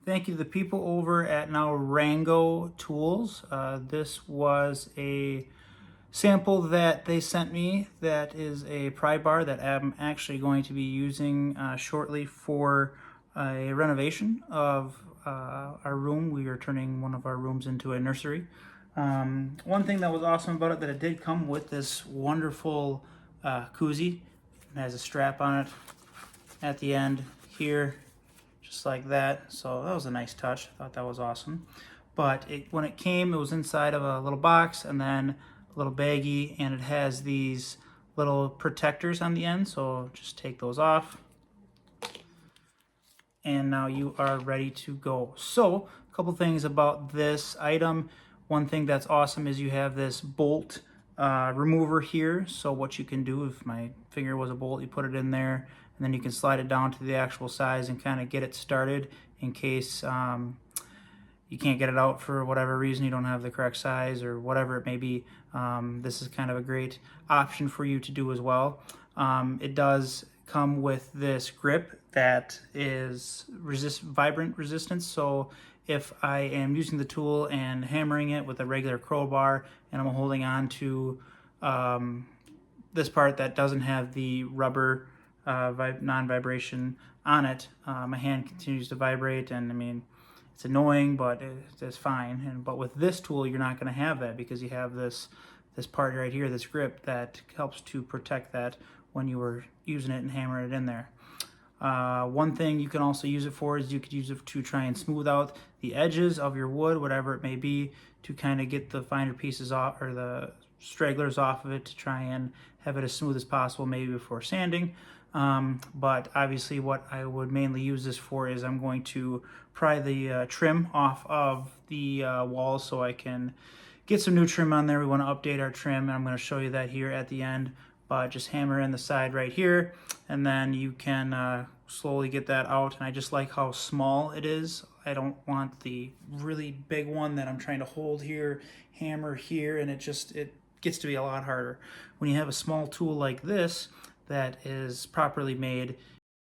thank you to the people over at now Wrango Tools. This was a sample that they sent me that is a pry bar that I'm actually going to be using shortly for a renovation of our room. We are turning one of our rooms into a nursery. One thing that was awesome about it that it did come with this wonderful koozie. It has a strap on it at the end here, just like that. So that was a nice touch. I thought that was awesome. But when it came, it was inside of a little box and then a little baggie, and it has these little protectors on the end. So just take those off. And now you are ready to go. So a couple things about this item. One thing that's awesome is you have this bolt remover here. So what you can do, if my finger was a bolt, you put it in there, and then you can slide it down to the actual size and kind of get it started in case you can't get it out for whatever reason, you don't have the correct size or whatever it may be. This is kind of a great option for you to do as well. It does come with this grip that is vibrant resistance. So if I am using the tool and hammering it with a regular crowbar and I'm holding on to this part that doesn't have the rubber non-vibration on it, my hand continues to vibrate, and I mean, it's annoying, but it's fine. But with this tool, you're not going to have that because you have this part right here, this grip that helps to protect that when you were using it and hammering it in there. One thing you can also use it for is you could use it to try and smooth out the edges of your wood, whatever it may be, to kind of get the finer pieces off or the stragglers off of it, to try and have it as smooth as possible, maybe before sanding. But obviously what I would mainly use this for is I'm going to pry the trim off of the walls so I can get some new trim on there. We want to update our trim, and I'm going to show you that here at the end. But just hammer in the side right here, and then you can slowly get that out. And I just like how small it is. I don't want the really big one that I'm trying to hold here, hammer here, and it gets to be a lot harder. When you have a small tool like this that is properly made,